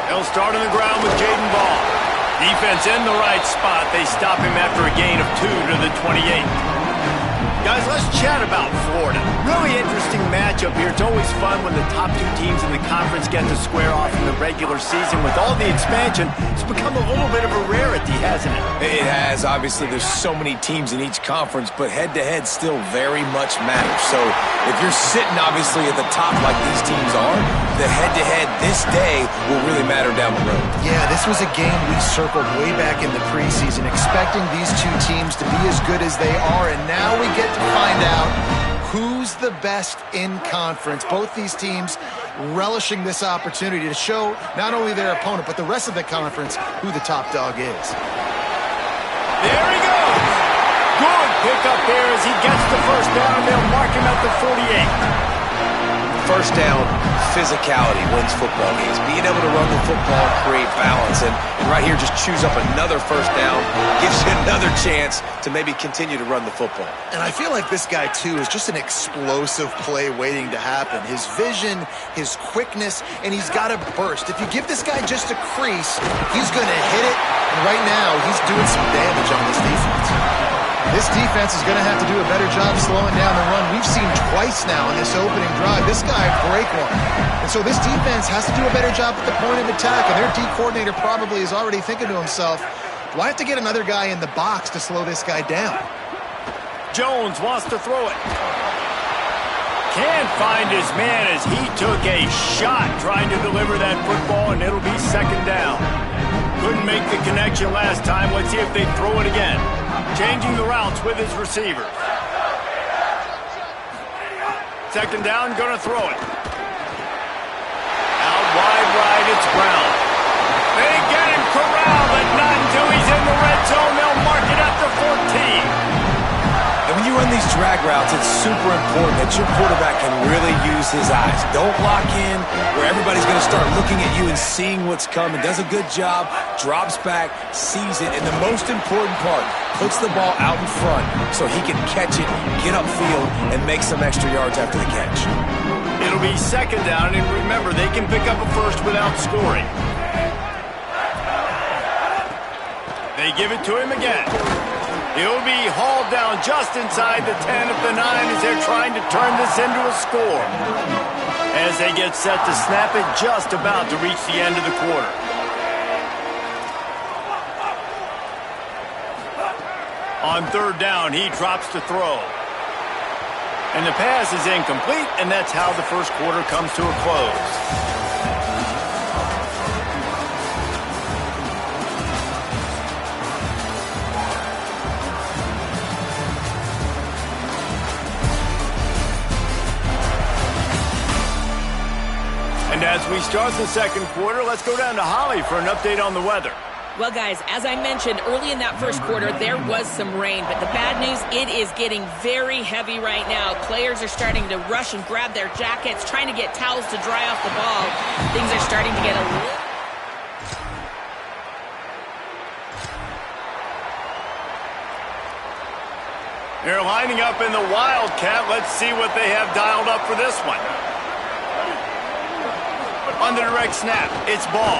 They'll start on the ground with Jaden Ball. Defense in the right spot. They stop him after a gain of 2 to the 28. Guys, let's chat about Florida. Really interesting matchup here. It's always fun when the top two teams in the conference get to square off in the regular season. With all the expansion, it's become a little bit of a rarity, hasn't it? It has. Obviously, there's so many teams in each conference, but head-to-head still very much matters. So if you're sitting, obviously, at the top like these teams are, the head-to-head this day will really matter down the road. Yeah, this was a game we circled way back in the preseason, expecting these two teams to be as good as they are, and now we get to find out who's the best in conference. Both these teams relishing this opportunity to show not only their opponent, but the rest of the conference who the top dog is. There he goes. Good pickup there as he gets the first down. They'll mark him at the 48. First down, physicality wins football games. Being able to run the football and create balance. And right here, just choose up another first down, gives you another chance to maybe continue to run the football. And I feel like this guy, too, is just an explosive play waiting to happen. His vision, his quickness, and he's got a burst. If you give this guy just a crease, he's going to hit it. And right now, he's doing some damage on this defense. This defense is going to have to do a better job slowing down the run. We've seen twice now in this opening drive. This guy break one. And so this defense has to do a better job at the point of attack. And their D coordinator probably is already thinking to himself, do I have to get another guy in the box to slow this guy down? Jones wants to throw it. Can't find his man as he took a shot trying to deliver that football, and it'll be second down. Couldn't make the connection last time. Let's see if they throw it again. Changing the routes with his receivers. Second down, gonna throw it. Out wide right, it's Brown. They get him corralled, but not until he's in the red zone. They'll mark it at the 14. And when you run these drag routes, it's super important that your quarterback can really use his eyes. Don't lock in where everybody's going to start looking at you and seeing what's coming. Does a good job, drops back, sees it, and the most important part, puts the ball out in front so he can catch it, get upfield, and make some extra yards after the catch. It'll be second down, and remember, they can pick up a first without scoring. They give it to him again. He'll be hauled down just inside the 10 at the 9 as they're trying to turn this into a score. As they get set to snap it, just about to reach the end of the quarter. On third down, he drops to throw. And the pass is incomplete, and that's how the first quarter comes to a close. And as we start the second quarter, let's go down to Holly for an update on the weather. Well, guys, as I mentioned early in that first quarter, there was some rain. But the bad news, it is getting very heavy right now. Players are starting to rush and grab their jackets, trying to get towels to dry off the ball. Things are starting to get a little... They're lining up in the Wildcat. Let's see what they have dialed up for this one. On the direct snap, it's Ball.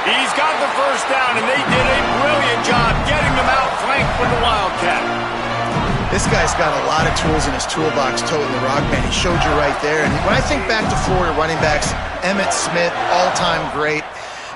He's got the first down, and they did a brilliant job getting them out flanked with the Wildcat. This guy's got a lot of tools in his toolbox toting the rock, man. He showed you right there. And when I think back to Florida running backs, Emmitt Smith, all-time great.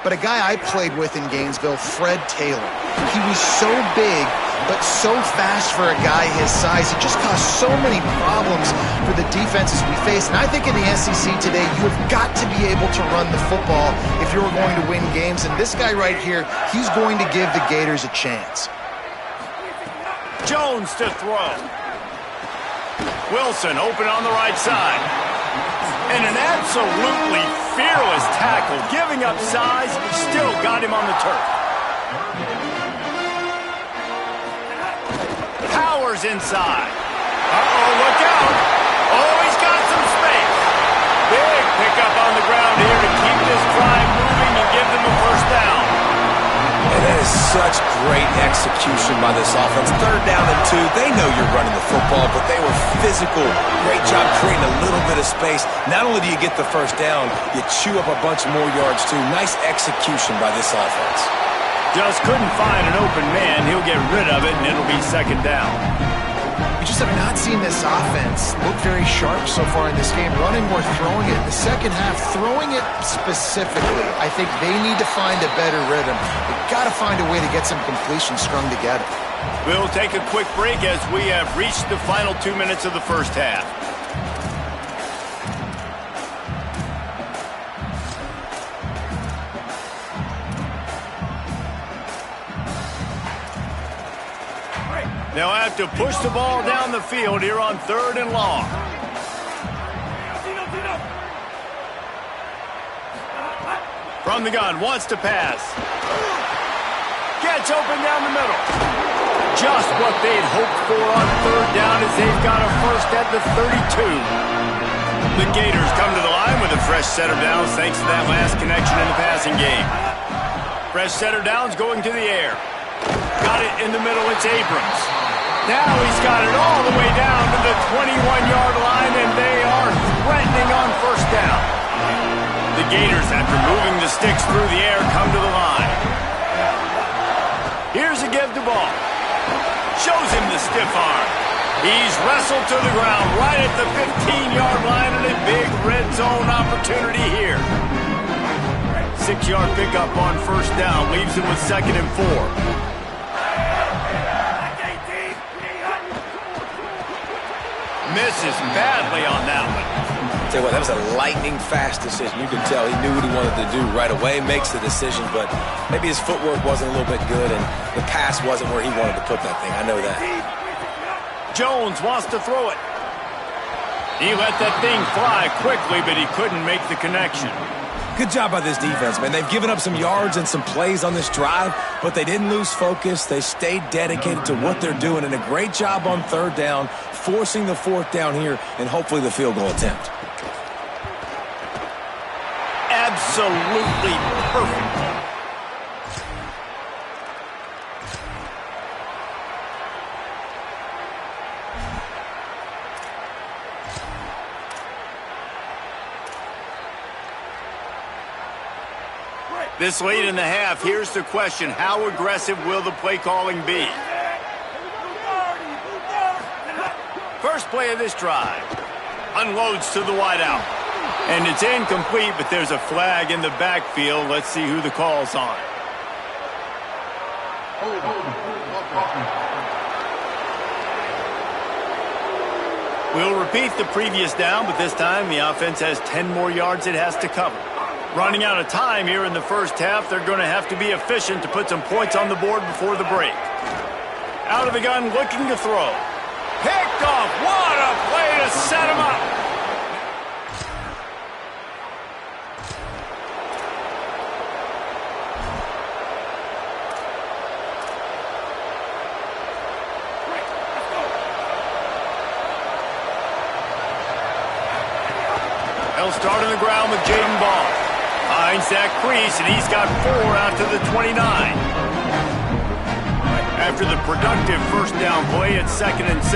But a guy I played with in Gainesville, Fred Taylor. He was so big, but so fast for a guy his size. It just caused so many problems for the defenses we face. And I think in the SEC today, you have got to be able to run the football if you're going to win games. And this guy right here, he's going to give the Gators a chance. Jones to throw. Wilson open on the right side. And an absolutely fearless tackle, giving up size, still got him on the turf. Powers inside. Uh-oh, look out. Oh, he's got some space. Big pickup on the ground here to keep this drive moving and give them a first down. And that is such great execution by this offense. 3rd down and 2. They know you're running the football, but they were physical. Great job creating a little bit of space. Not only do you get the 1st down, you chew up a bunch more yards too. Nice execution by this offense. Just couldn't find an open man. He'll get rid of it, and it'll be 2nd down. We just have not seen this offense look very sharp so far in this game. Running more, throwing it. In the second half, throwing it specifically. I think they need to find a better rhythm. They've got to find a way to get some completions strung together. We'll take a quick break as we have reached the final 2 minutes of the first half. They'll have to push the ball down the field here on 3rd and long. From the gun, wants to pass. Gets open down the middle. Just what they'd hoped for on 3rd down as they've got a first at the 32. The Gators come to the line with a fresh set of downs thanks to that last connection in the passing game. Fresh set of downs going to the air. Got it in the middle, it's Abrams. Now he's got it all the way down to the 21-yard line, and they are threatening on 1st down. The Gators, after moving the sticks through the air, come to the line. Here's a give the ball. Shows him the stiff arm. He's wrestled to the ground right at the 15-yard line, and a big red zone opportunity here. 6-yard pickup on 1st down leaves him with 2nd and 4. Misses badly on that one. Tell you what, that was a lightning-fast decision. You can tell he knew what he wanted to do right away, makes the decision, but maybe his footwork wasn't a little bit good, and the pass wasn't where he wanted to put that thing. I know that. Jones wants to throw it. He let that thing fly quickly, but he couldn't make the connection. Good job by this defense, man. They've given up some yards and some plays on this drive, but they didn't lose focus. They stayed dedicated to what they're doing, and a great job on 3rd down, forcing the 4th down here, and hopefully the field goal attempt. Absolutely perfect. This late in the half, here's the question. How aggressive will the play calling be? First play of this drive. Unloads to the wideout. And it's incomplete, but there's a flag in the backfield. Let's see who the call's on. We'll repeat the previous down, but this time the offense has 10 more yards it has to cover. Running out of time here in the first half, they're going to have to be efficient to put some points on the board before the break. Out of the gun, looking to throw. Picked off. What a play to set him up. They'll start on the ground with Jaden Ball. Finds that crease, and he's got 4 out to the 29. After the productive 1st down play, it's 2nd and 6.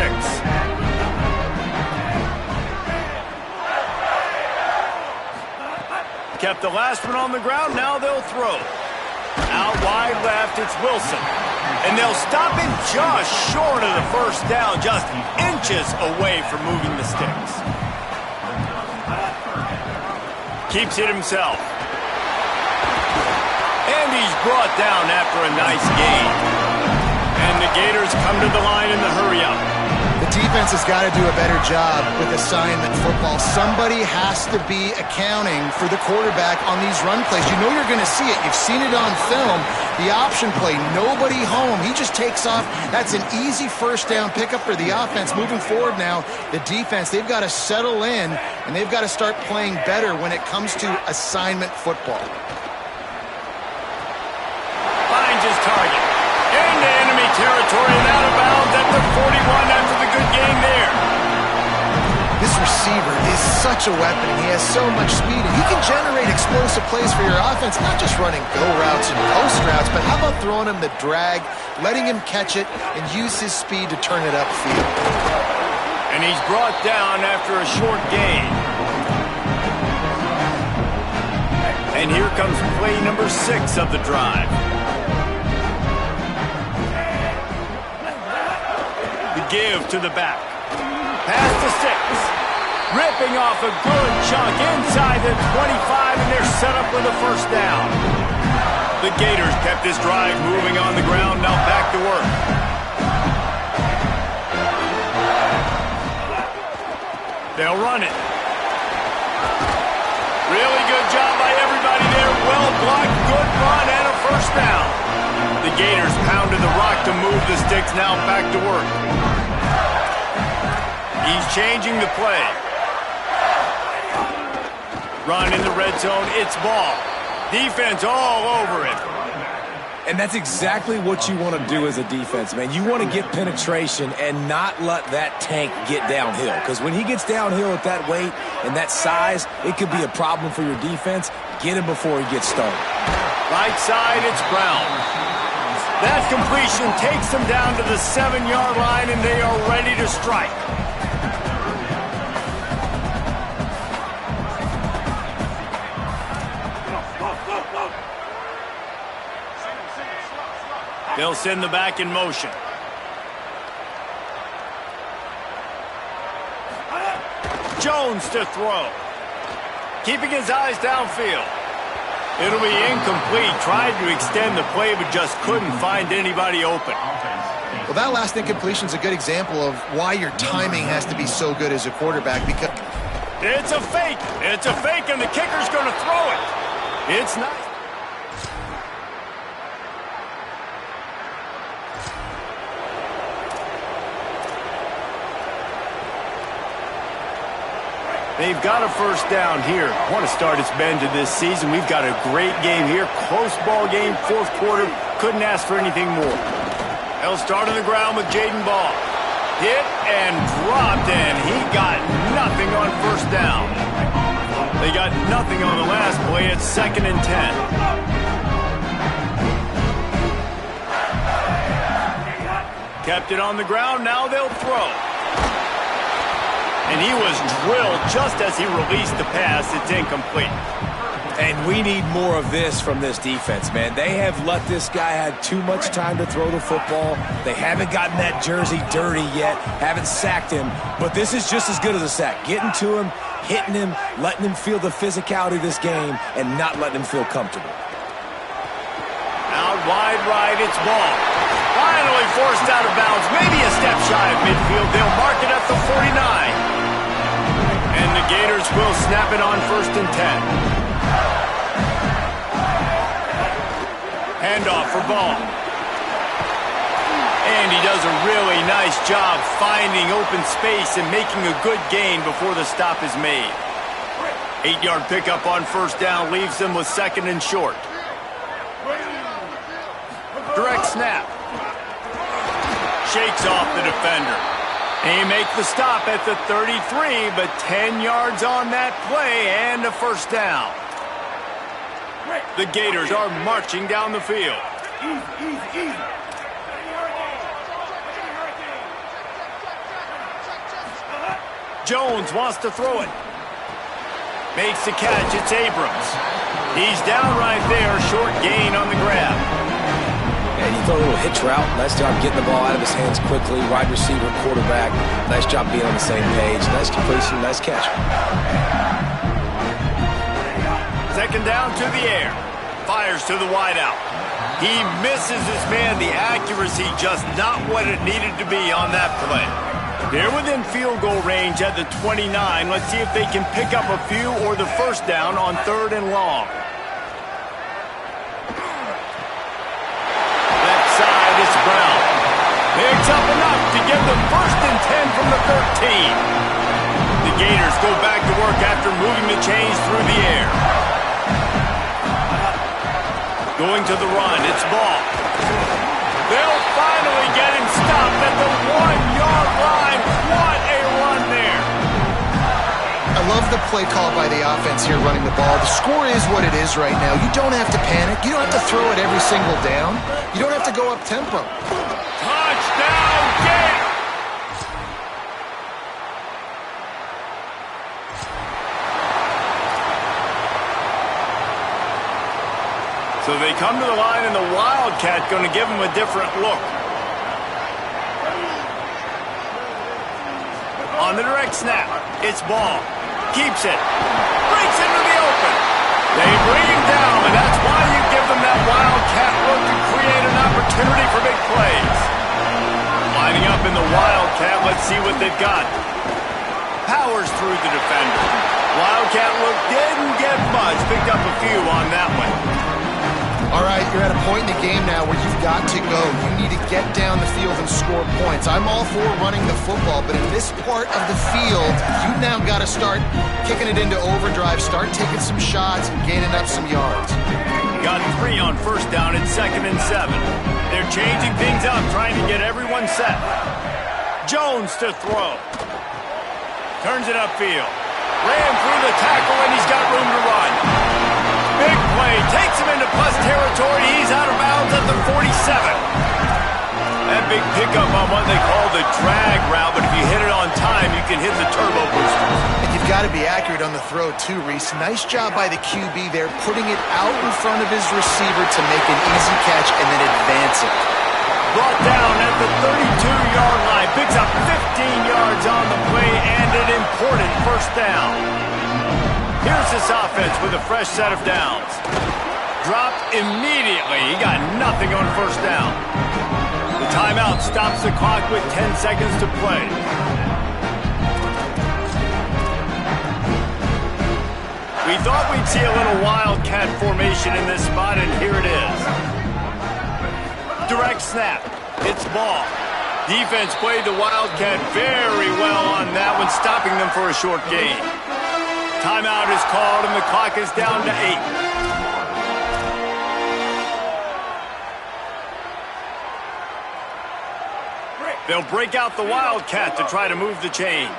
Kept the last one on the ground, now they'll throw. Out wide left, it's Wilson. And they'll stop him just short of the 1st down, just inches away from moving the sticks. Keeps it himself. And he's brought down after a nice gain. And the Gators come to the line in the hurry-up. The defense has got to do a better job with assignment football. Somebody has to be accounting for the quarterback on these run plays. You know you're going to see it. You've seen it on film. The option play, nobody home. He just takes off. That's an easy 1st down pickup for the offense. Moving forward now, the defense, they've got to settle in, and they've got to start playing better when it comes to assignment football. Finds his target. Into enemy territory and out of bounds at the 41 after the good game there. This This receiver is such a weapon. He has so much speed, and he can generate explosive plays for your offense, not just running go routes and post routes, but how about throwing him the drag, letting him catch it, and use his speed to turn it upfield. And he's brought down after a short gain. And here comes play number 6 of the drive. The give to the back. Pass to 6. Ripping off a good chunk inside the 25, and they're set up for the first down. The Gators kept this drive moving on the ground, now back to work. They'll run it. Really good job by everybody there. Well blocked, good run, and a first down. The Gators pounded the rock to move the sticks, now back to work. He's changing the play. Run in the red zone, it's ball. Defense all over it. And that's exactly what you want to do as a defense, man. You want to get penetration and not let that tank get downhill. Because when he gets downhill at that weight and that size, it could be a problem for your defense. Get him before he gets started. Right side, it's Brown. That completion takes them down to the 7-yard line, and they are ready to strike. They'll send the back in motion. Jones to throw. Keeping his eyes downfield. It'll be incomplete. Tried to extend the play, but just couldn't find anybody open. Well, that last incompletion is a good example of why your timing has to be so good as a quarterback. Because it's a fake. It's a fake, and the kicker's going to throw it. It's nice. They've got a first down here. Want to start its bend to this season. We've got a great game here. Close ball game, fourth quarter. Couldn't ask for anything more. They'll start on the ground with Jaden Ball. Hit and dropped, and he got nothing on first down. They got nothing on the last play. It's 2nd and 10. Kept it on the ground. Now they'll throw. And he was drilled just as he released the pass. It's incomplete. And we need more of this from this defense, man. They have let this guy have too much time to throw the football. They haven't gotten that jersey dirty yet, haven't sacked him. But this is just as good as a sack. Getting to him, hitting him, letting him feel the physicality of this game, and not letting him feel comfortable. Out wide right, it's Ball. Finally forced out of bounds. Maybe a step shy of midfield. They'll mark it at the 49. And the Gators will snap it on 1st and 10. Handoff for Ball. And he does a really nice job finding open space and making a good gain before the stop is made. 8-yard pickup on first down leaves them with 2nd and short. Direct snap. Shakes off the defender. He makes the stop at the 33, but 10 yards on that play and a first down. The Gators are marching down the field. Jones wants to throw it. Makes the catch. It's Abrams. He's down right there. Short gain on the grab. And he threw a little hitch route. Nice job getting the ball out of his hands quickly. Wide receiver, quarterback. Nice job being on the same page. Nice completion, nice catch. 2nd down to the air. Fires to the wideout. He misses his man. The accuracy just not what it needed to be on that play. They're within field goal range at the 29. Let's see if they can pick up a few or the first down on 3rd and long. It's Brown. Picks up enough to give them 1st and 10 from the 13. The Gators go back to work after moving the chains through the air. Going to the run, it's Ball. They'll finally get him stopped at the 1-yard line. What a run there. love the play call by the offense here running the ball. The score is what it is right now. You don't have to panic. You don't have to throw it every single down. You don't have to go up tempo. Touchdown, game! So they come to the line, and the Wildcat going to give them a different look. On the direct snap, it's Ball. Keeps it. Breaks into the open. They bring him down, and that's why you give them that Wildcat look to create an opportunity for big plays. Lining up in the Wildcat, let's see what they've got. Powers through the defender. Wildcat look didn't get much. Picked up a few on that one. All right, you're at a point in the game now where you've got to go. You need to get down the field and score points. I'm all for running the football, but in this part of the field, you now got to start kicking it into overdrive, start taking some shots, and gaining up some yards. Got 3 on first down and 2nd and 7. They're changing things up, trying to get everyone set. Jones to throw. Turns it upfield. Ran through the tackle, and he's got room to run. Big play, takes him into plus territory. He's out of bounds at the 47. That big pickup on what they call the drag route, but if you hit it on time, you can hit the turbo boosters. And you've got to be accurate on the throw too, Reese. Nice job by the QB there, putting it out in front of his receiver to make an easy catch and then advance it. Brought down at the 32-yard line. Picks up 15 yards on the play and an important first down. Here's this offense with a fresh set of downs. Dropped immediately. He got nothing on first down. The timeout stops the clock with 10 seconds to play. We thought we'd see a little Wildcat formation in this spot, and here it is. Direct snap. It's Ball. Defense played the Wildcat very well on that one, stopping them for a short gain. Timeout is called, and the clock is down to 8. They'll break out the Wildcat to try to move the chains.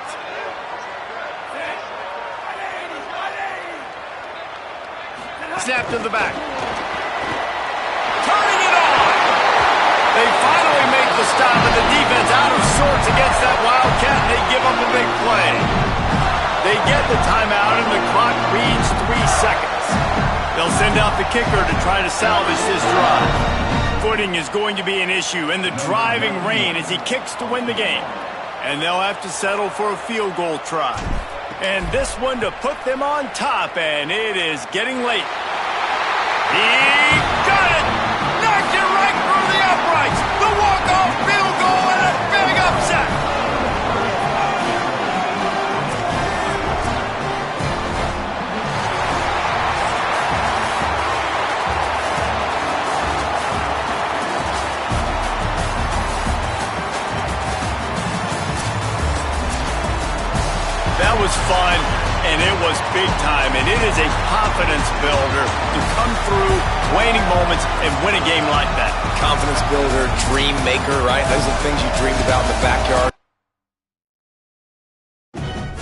Snap to the back. Turning it on. They finally make the stop, and the defense out of sorts against that Wildcat, and they give up a big play. They get the timeout, and the clock reads 3 seconds. They'll send out the kicker to try to salvage this drive. Footing is going to be an issue, and the driving rain as he kicks to win the game. And they'll have to settle for a field goal try. And this one to put them on top, and it is getting late. He got it! Knocked it right through the uprights! The walk-off field goal and a big upset! That was fun, and it was big time, and it is a confidence builder to come through waning moments and win a game like that. Confidence builder, dream maker, right? Those are the things you dreamed about in the backyard